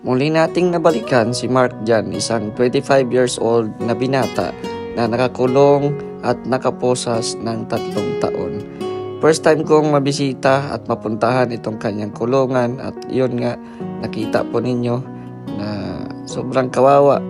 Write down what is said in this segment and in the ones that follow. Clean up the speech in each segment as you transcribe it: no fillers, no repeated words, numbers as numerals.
Muli nating nabalikan si Mark Jan, isang 25 years old na binata na nakakulong at nakaposas ng 3 taon. First time kong mabisita at mapuntahan itong kanyang kulungan at yun nga, nakita po ninyo na sobrang kawawa.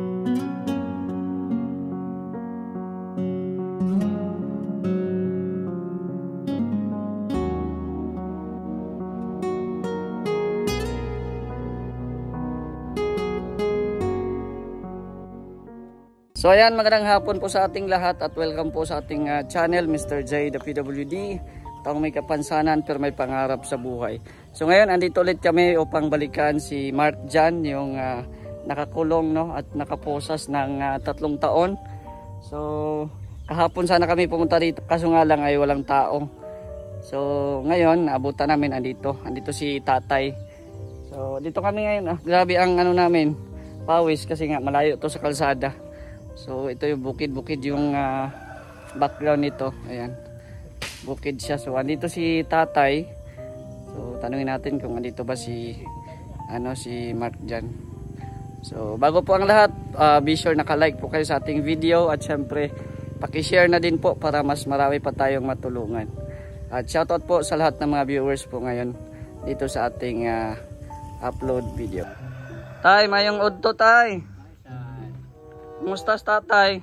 So ayan, magandang hapon po sa ating lahat at welcome po sa ating channel, Mr. J, the PWD. Taong may kapansanan pero may pangarap sa buhay. So ngayon, andito ulit kami upang balikan si Mark Jan, yung nakakulong at nakaposas ng 3 taon. So kahapon sana kami pumunta dito, kaso nga lang ay walang tao. So ngayon, naabutan namin, andito si tatay. So dito kami ngayon, grabe ang namin, pawis kasi nga malayo to sa kalsada. So ito yung bukid-bukid yung background nito. Ayan. Bukid siya. So andito si tatay. So tanungin natin kung andito ba si Mark Jan. So bago po ang lahat, be sure naka-like po kayo sa ating video at syempre paki-share na din po para mas marami pa tayong matulungan. At shoutout po sa lahat ng mga viewers po ngayon dito sa ating upload video. Tay, mayong udto tay. Kumusta tatay?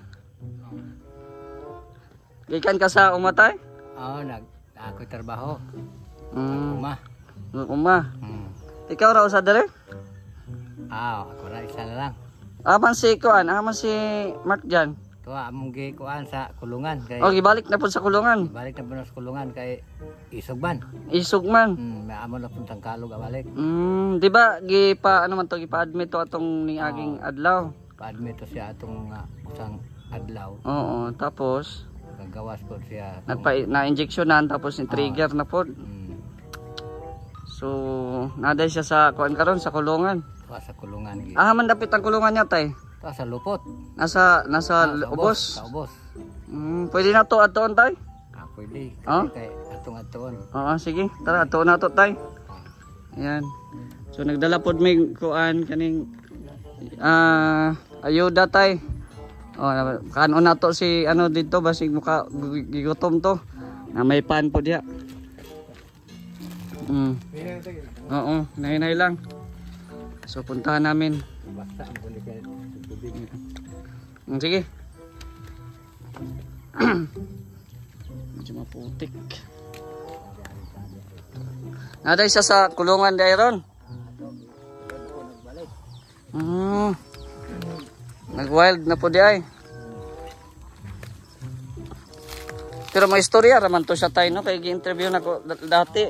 Gikan ka sa umatay? Oo, ako trabaho. Uma. Ikaw raw sa dere? Ako ra isa na lang. Aman si Kuan, aman si Mark Jan. Tuwa among gikuan sa kulungan kay. Oh, gibalik na pud sa kulungan. Balik na pud sa kulungan kay Isugman. Isugman. Maamo na pud Tangkalog balik. Di ba gipa-admit to atong ning aging adlaw? Pa-admit to siya atong usang adlaw. Oo, tapos gagawas po siya. Na-injectionan tapos ni trigger na po. So, naday siya sa kuan karon sa kulungan. Sa kulungan. Man dapit ang kulungan niya tay. Sa lupot. Nasa ubos. Sa ubos. Pwede na to atoon tay? Pwede. Kay atong atoon. Oo, sige. Tara, atoon na to tay. Ayan. So nagdala pod may kuan kaning ayuda tay. Kanon na to si dito basig muka gigutom to. Na may pan po diha. Oo, nahinay lang. So puntahan namin. Sige. Medyo maputik. Naday siya sa kulungan di ron. Nag-wild na po di ay. Pero may istorya raman to siya tayo kay gi-interview na ko dati.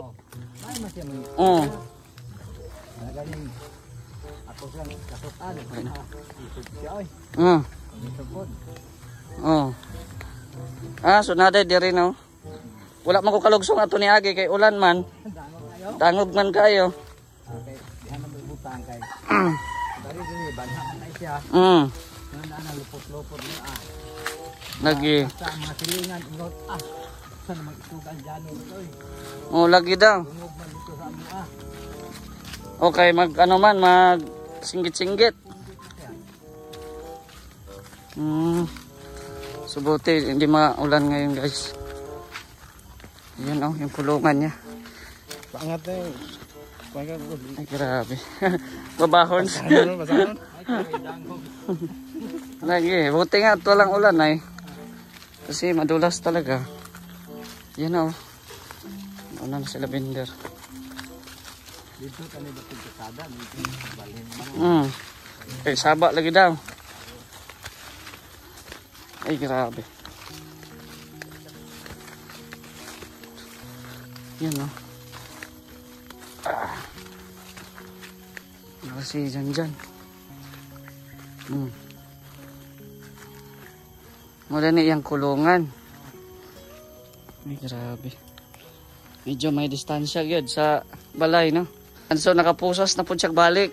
So naday di rin wala man ko kalugsong ato ni agi kay ulan man. Dangog man kayo. Lagi. Lagi daw. Okay, mag singgit-singgit. Subuti hindi maulan ngayon, guys. Ayan yung kulungan niya. Pangat ay grabe. Babahon. Lagi, buti nga walang ulan ay. Kasi madulas talaga. Yan Nauna na si Lavender. Dito kami dapat kasada, Okay, saba lagi daw. Ay grabe. Yan Kasi dyan. Mula na iyang kulungan. Ay grabe. Medyo may distansya gyud sa balay So nakapusas na po siya balik.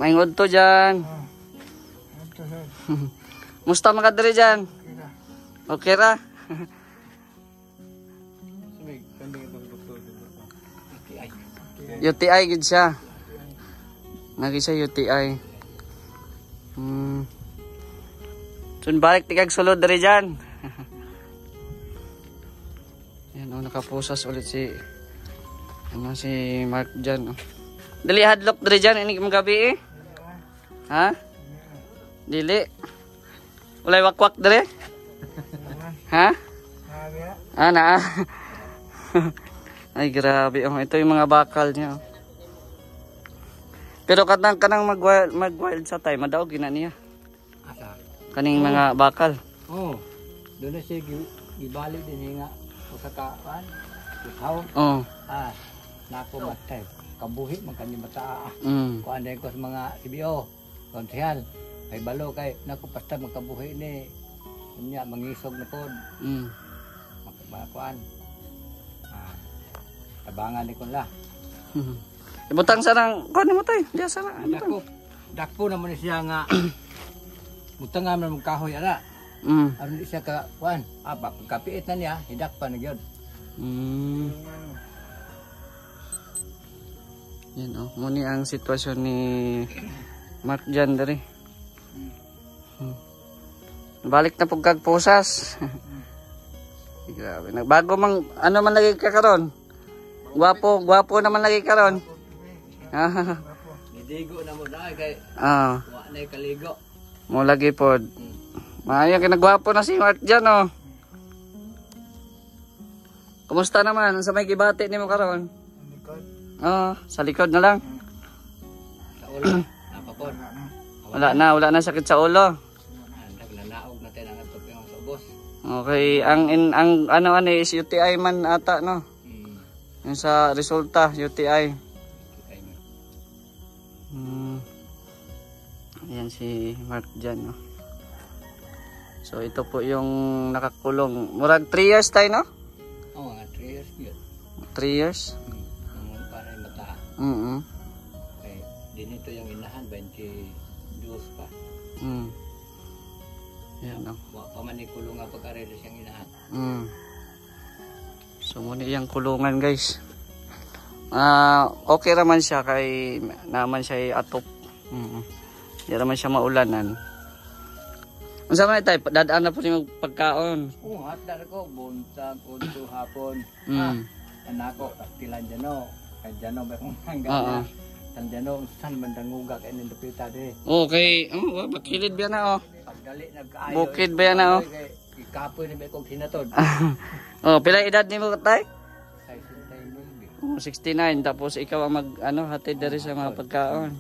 Maingod to dyan. Musta makadiri dyan? Okay ra? UTI gid siya. Nagi siya UTI. Sun balik tigag sulod diri dyan. Yan o, nakapusas ulit si si Mark dyan. Oh. Dali hadlock diri dyan, ini mga gabi eh. Ha? Dili. Ulay wakwak diri? Ha? Na. Ay grabe. Oh, ito yung mga bakal niya. Oh. Pero kanang mag-wild sa time, madaog gina niya. Asa? Kaning mga bakal. Oh. Doon na siya gibalik din nga o sa kaan. Ikaw. Oh. Nako matay. Kabuhi man kanyo mataa. Mm. Kuan din ko sa mga CBO. Konsehal. Kay balo kay nako basta magkabuhi ni. Unya mangisog na pod. Kuan. Tabangan ni kon la. Ibutang sarang kuan mo tay. Diya sana. Dakpo naman siya nga. Butang naman kahoy ana. Aron di siya ka kuan. Pagkapiit na niya, hidak pa na gyud. Yan oh, muni ang sitwasyon ni Mark dyan dari. Balik na pagkag pusas. Grabe, nagbago mang ano man lagi ka karon. Gwapo naman lagi karon. Gidigo na mo dai kay. Wa na kaligo. Mo lagi pod. Maayo kay nagwapo na si Mark dyan oh. Kumusta naman sa may gibati nimo karon? Sa likod na lang. Sa ulo, napapon. Wala na sakit sa ulo. Naglalaog na tayo ng atop yung sa ubos. Okay, ang ano is UTI man ata no. Yung sa resulta UTI. Ayan si Mark dyan no. So ito po yung nakakulong. Murag 3 years tayo no? Oo, 3 years yun. 3 years? Okay. Dinito yung inahan, 22 pa. Yan no. Pamanikulo nga pagkarelo siyang inahan. So muna yung kulungan guys. Okay raman siya kay naman siya atop. Di raman siya maulanan. Unsa man tay, dadaan na po yung pagkaon. Oo, hatda ko buntag unto hapon. Anako kastilan dyan no. Jano ba kung hanggang Tanjano san mandanguga kay nindupita di. Okay, bakilid ba na oh. Pagdali nagkaayo. Bukid ba na oh. Ikapoy ni kog hinatod. Pila edad nimo tay? 69 tapos ikaw ang hatid diri sa mga pagkaon.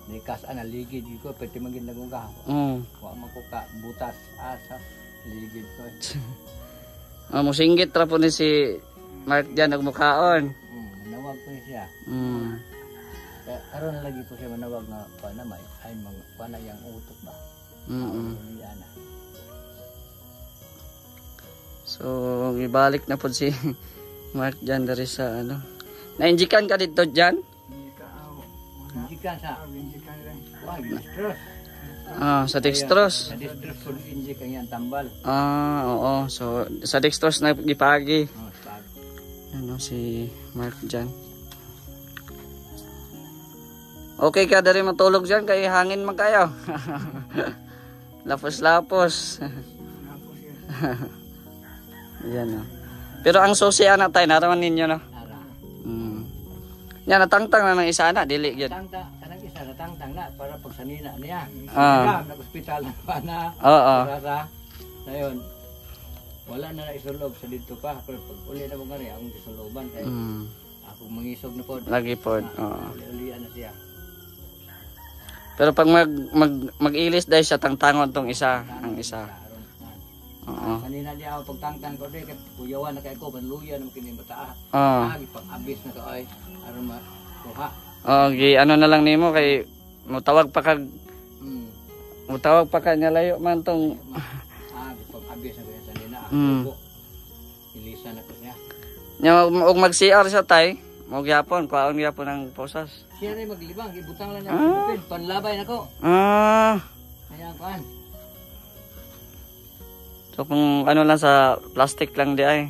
Nikas ana ligid ko pwede maging nanguga. Wa man ko ka butas asa ligid ko. Musinggit ra po ni si Mark dyan nagmukhaon. Manawag po siya. Kaya karon lagi po siya manawag na panamay ay mga panayang utok ba. So ibalik na po si Mark dyan dari sa Na-injikan ka dito dyan? Injikan sa dextrose. Sa dextrose. Sa dextrose po injikan yan tambal. Oo. So sa dextrose na gipagi. Ano si Mark dyan. Okay ka dari matulog dyan kay hangin man kayo. Lapos-lapos. Yan o. Pero ang susi anak tayo, naraman ninyo no? Yan, natangtang na ng isa na, dili yun. Tanang isa, natangtang na para pagsanina niya. Nag-hospital na pa na. Na yun. Wala na isulog sa dito pa. Pero pag uli na mo nga rin, akong isuluban. Kaya ako mangisog na po. Lagi po. Uli-ulian na siya. Pero pag mag-ilis dahil siya, tangtangon tong isa. Ang isa. Kanina niya ako pagtangtang ko rin. Kuyawan na kayo ko. Panluyan naman kinimata. Pag-abis na ka ay. Aron makuha. Ano na lang nimo kay mutawag pa kag. Mutawag pa ka niya layo man tong. Pag-abis na kayo sa nina. Ilisan na ko niya. Og mag-CR siya tay. Mo gyapon, kuhaon gyapon ang posas. Siya rin maglibang, ibutang lang niya panlabay nako. Ayan kuan. So kung ano lang sa plastic lang di ay.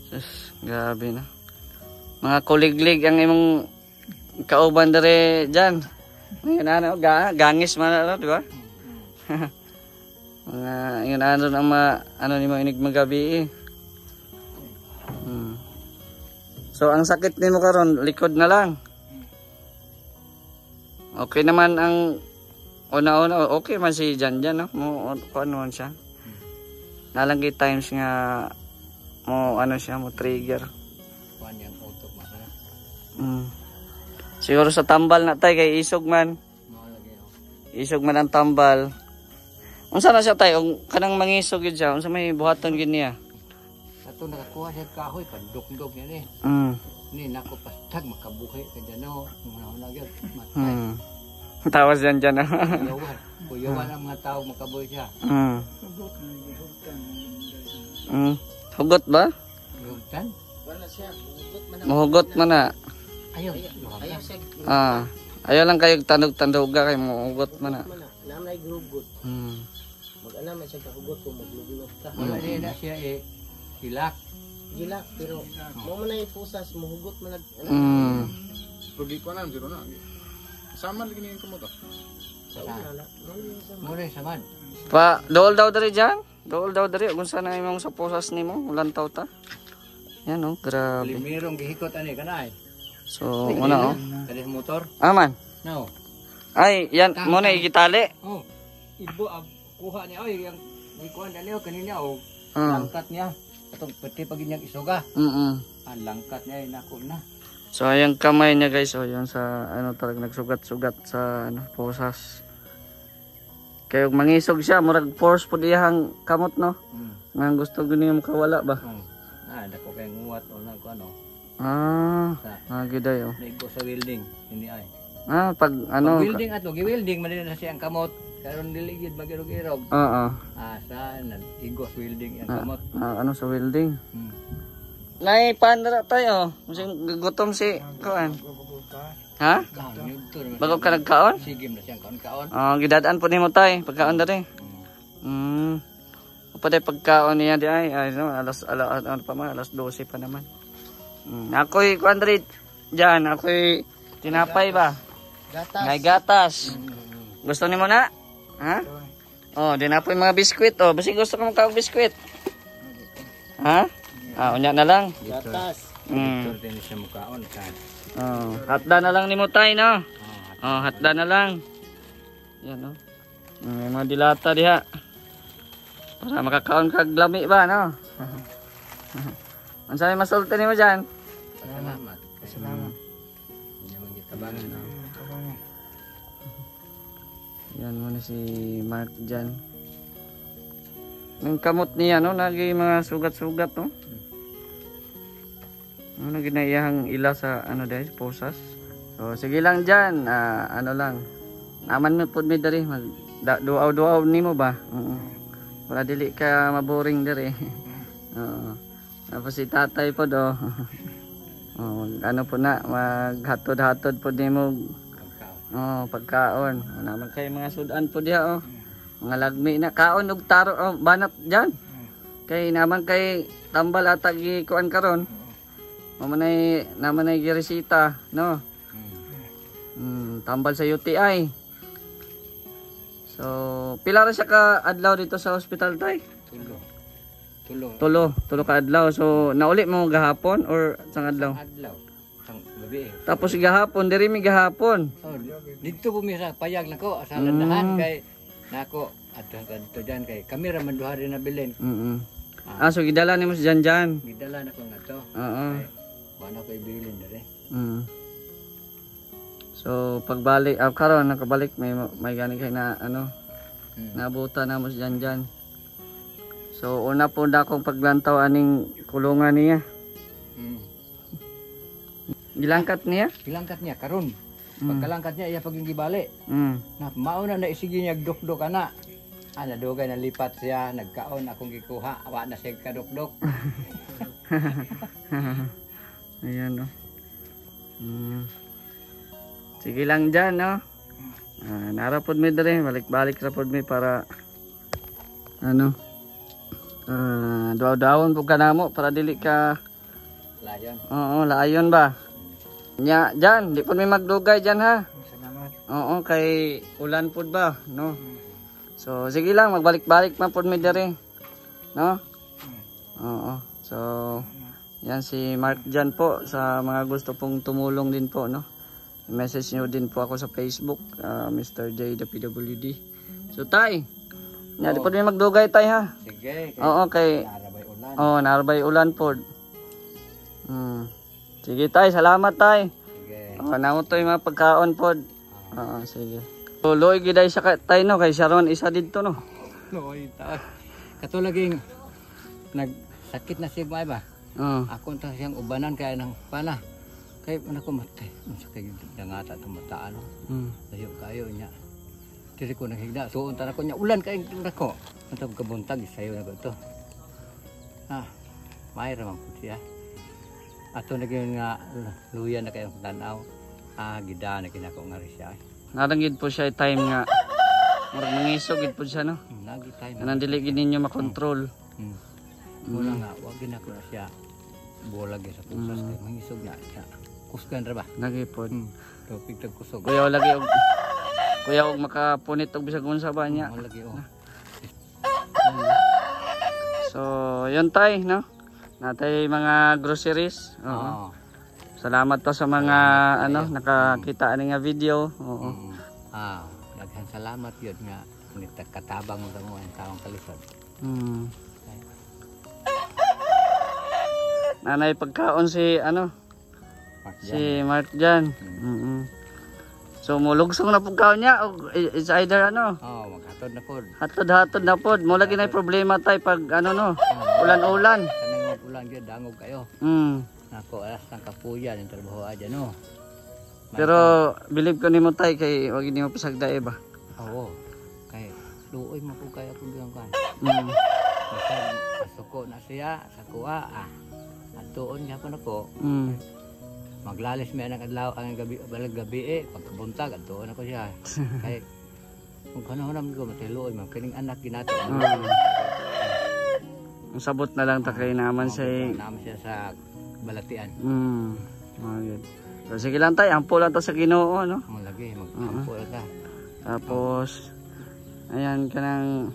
Sus, grabe na. Mga kuliglig ang imong kauban dere dyan. Ngayon ano, gangis man ano, di ba? Mga yun ano ang ano ni mo inig magabi eh. So ang sakit nimo karon likod na lang. Okay naman ang una-una, okay man si Jan no. Mo ano man siya. Nalanggi times nga mo ano siya mo trigger. Kuan yang utok masana. Siguro sa tambal na tay kay isog man. Isog man ang tambal. Unsa na siya tay kanang mangisog gyud siya, unsa may buhaton gyud niya? Ato nakakuha siya kahoy pandok-dok yan eh. Ni nako pastag makabuhi ka dyan no. Una gyud matay. Tawas yan dyan. Kuyawan ang mga tao makabuhi siya. Hugot ba? Hugutan? Mahugot man na. Ayaw. Ayaw lang kayo tandog-tandog kay mahugot man na. Namay grugot. Mag-ana man siya kahugot kung magluglog ka. Wala rin na siya hilak. Gila, pero mo man ay pusas mahugot man Rugi ko na zero na. Sama lagi ni ko mo to. Mura samad. Pa dool daw diri diyan. Dool daw diri kung saan na imong sa posas nimo, ulantaw ta. Yan oh, grabe. Limirong gihikot ani kanay. So, muna oh. Kadi motor? Aman. No. Ay, yan muna igitali. Oh. Ibo kuha niya oy yang gikuan dali kanina oh. Langkat niya. Atong pati pag inyang isuga. Ang langkat niya ay nako na. So ayang kamay niya guys, oh yun sa ano talaga nagsugat-sugat sa ano posas. Kaya mangisog siya, murag force po diyang kamot no. Nga gusto gani mo kawala ba? Dako kay nguwat o nag ano. Giday oh. Naigo sa welding, hindi ay. Pag ano welding ato, gi-welding man din na siya ang kamot. Karon diligid magirog-irog. Saan igos welding ang kamot. Ano sa welding? Nay pandra tayo. Musing gutom si kuan. Ha? Bago ka nagkaon? Sige na siyang kaon-kaon. Gidadaan po nimo tay pagkaon dere. Paday pagkaon niya di ay no, alas pa man, alas 12 pa naman. Ako'y kuan dere diyan, ako'y tinapay ba? Gatas. May gatas. Gusto nimo na? Ha? Oh, dinapoy mga biskwit oh. Basi gusto ko magkaon biskwit. Ha? Unya na lang. Gatas. Din siya mukaon kan. Hatda na lang nimo tay no. Hatda na lang. Yan oh. May mga dilata diha. Para makakaon kag lami ba no. Unsa may masulti nimo diyan? Salamat. Salamat. Inya magitabangan no. Yan muna si Mark dyan. Yung kamot niya no, nagi mga sugat-sugat no. Ano ginayahang ila sa ano dahil posas. So sige lang dyan, ano lang. Naman mo pud mi diri mag duaw-duaw nimo ba? Para dili ka maboring diri. Tapos si tatay pod oh. Ano po na maghatod-hatod pod nimo. Pagkaon. Naman kay mga sudan po diha oh. Mga lagmi na kaon og taro banat diyan. Kay naman kay tambal ata gi kuan karon. Naman ay giresita no. Tambal sa UTI. So pila ra siya ka adlaw dito sa hospital tay? Tulo ka adlaw. So nauli mo gahapon or sang adlaw? Adlaw. Gabi. Tapos gahapon, diri mi gahapon. Dito po mi sa payag nako sa landahan kay nako adto diyan kay kami ra man duha rin na bilin. So gidala nimo si Janjan. Gidala nako ngadto. Bana ko ibilin dere. So pagbalik karon nakabalik may gani kay na ano. Nabuta na mo si Janjan. So una po na akong paglantaw aning kulungan niya. Gilangkat niya? Gilangkat niya karon. Pagkalangkat niya iya paging gibali. Na mauna na isigi niya dukdok ana. Dugay na lipat siya, nagkaon akong gikuha, awa na siya kadukdok. Ayan no. Sige lang dyan no. Narapod mi dere, balik-balik rapod mi para ano. Daw-dawon pug kanamo para dili ka Layon. Oo, layon ba? Nya, dyan, di po may magdugay dyan ha. Salamat. Oo, kay ulan po ba, no? So, sige lang, magbalik-balik na po mi dere. No? Oo. So, yan si Mark dyan po sa mga gusto pong tumulong din po, no? I-message nyo din po ako sa Facebook, Mr. J the PWD. So, tay, nya, di po may magdugay tay ha. Sige. Oo, kay Narabay ulan. oh, narbay ulan po. Sige tay, salamat tay. Sige. Oh, namo to yung mga pagkaon po. Oo, sige. So, loy giday sa tay no, kay Sharon isa dito no. Loy ta. Katulaging nagsakit na si Bay ba? Oo. Ako ta siyang ubanan kaya nang pana. Kay ana ko matay. Unsa kay dangata tumataan no. Layo kayo niya. Diri ko naghigda. Tuon ta ko niya ulan kay ko. Antag kabuntag isayo na ko to. May ramang po siya. Ato naging nga luya na kayong tanaw. Gida na kinako nga rin siya. Narangid po siya time nga. Murag mangisog gid po siya no. Nagi time. Kanang dili gid ninyo makontrol. Muna nga wag ginako na siya. Bulag sa pusas kay mangisog na siya. Kusgan ra ba? Lagi po. Topig tag kusog. Kuya lagi og makapunit og bisag unsa ba niya. Lagi oh. So, yun tay, no? Natay mga groceries. Oo. Salamat to sa mga nakakita ani nga video. Oo. Daghang salamat yun nga katabang mo mo ang taong kalisod. Nanay pagkaon si Mark Jan. So mulugsong na pagkaon niya o it's either maghatod na pod. Hatod na pod. Mo lagi na problema tay pag ulan-ulan. Kanang ulan gyud dangog kayo. Nako alas ng kapuyan yung trabaho aja no. Pero believe ko nimo tay kay wag nimo pisagdae ba. Oo. Kay luoy mo ko kaya kun bilang kan. Suko na siya sa kuha Atuon nga pa nako. Maglalis may ang adlaw ang gabi pagkabuntag atuon ako siya. Kay kung kanahon ko matiluoy man kining anak ginato. Ang sabot na lang ta kay naman siya sa balatian. So, sige lang tay, ampo lang to sa Ginoo, no? Lagi, mag-ampo lang ta. Tapos, ayan, kanang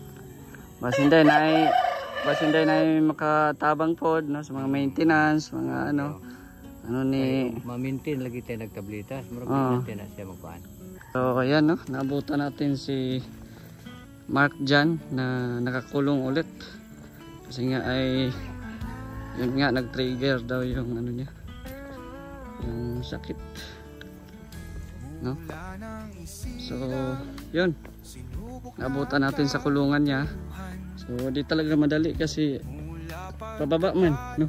basinday na makatabang pod, no? Sa mga maintenance, mga ma-maintain lagi tayo nagtablitas, marami natin na siya magpaan. So, ayan, no? Naabutan natin si Mark Jan na nakakulong ulit. Kasi nga ay yun nga nag-trigger daw yung niya, yung sakit, no? So yun, nabutan natin sa kulungan niya. So di talaga madali kasi pababa man, no?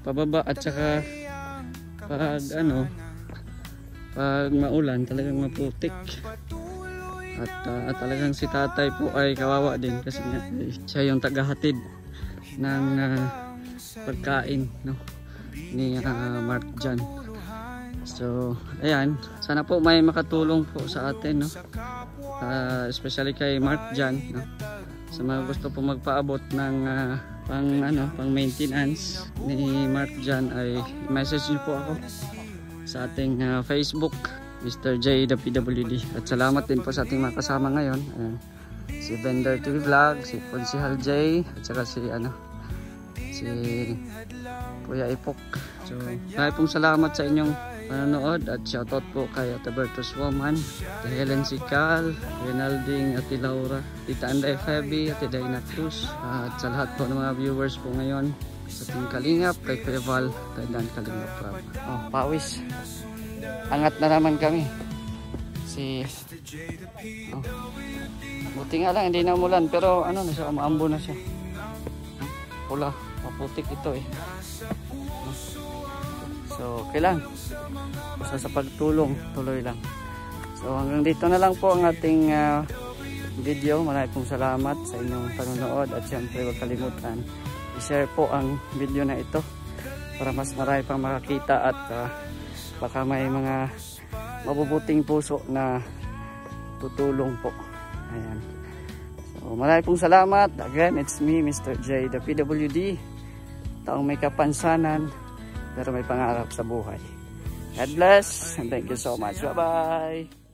Pababa at saka pag pag maulan talagang maputik. At talagang si tatay po ay kawawa din kasi nga siya yung tagahatid ng pagkain, no, ni Mark Jan. So ayan, sana po may makatulong po sa atin, no, especially kay Mark Jan, no, sa mga gusto po magpaabot ng pang maintenance ni Mark Jan ay message niyo po ako sa ating Facebook, Mr. J the PWD. At salamat din po sa ating mga kasama ngayon, si Vendor TV Vlog, si Konsehal J, at saka si Kuya Ipok. So, maraming pong salamat sa inyong panonood at shoutout po kay Ate Bertus Woman, Ate Helen Sical, Renalding, Ate Laura, Tita Anday Feby, Ate Dina Cruz, at sa lahat po ng mga viewers po ngayon sa Team Kalingap, kay Kuya Val, kay Dan Kalingap Rab. Pawis. Angat na naman kami. Buti nga lang hindi na umulan pero na siya, maambo na siya. Pula, maputik ito So okay lang, basta sa pagtulong tuloy lang. So hanggang dito na lang po ang ating video. Maraming pong salamat sa inyong panonood at syempre huwag kalimutan i-share po ang video na ito para mas marami pang makakita at baka may mga mabubuting puso na tutulong po. Ayan. So maraming pong salamat. Again, it's me, Mr. J the PWD, taong may kapansanan pero may pangarap sa buhay. God bless and thank you so much. Bye-bye.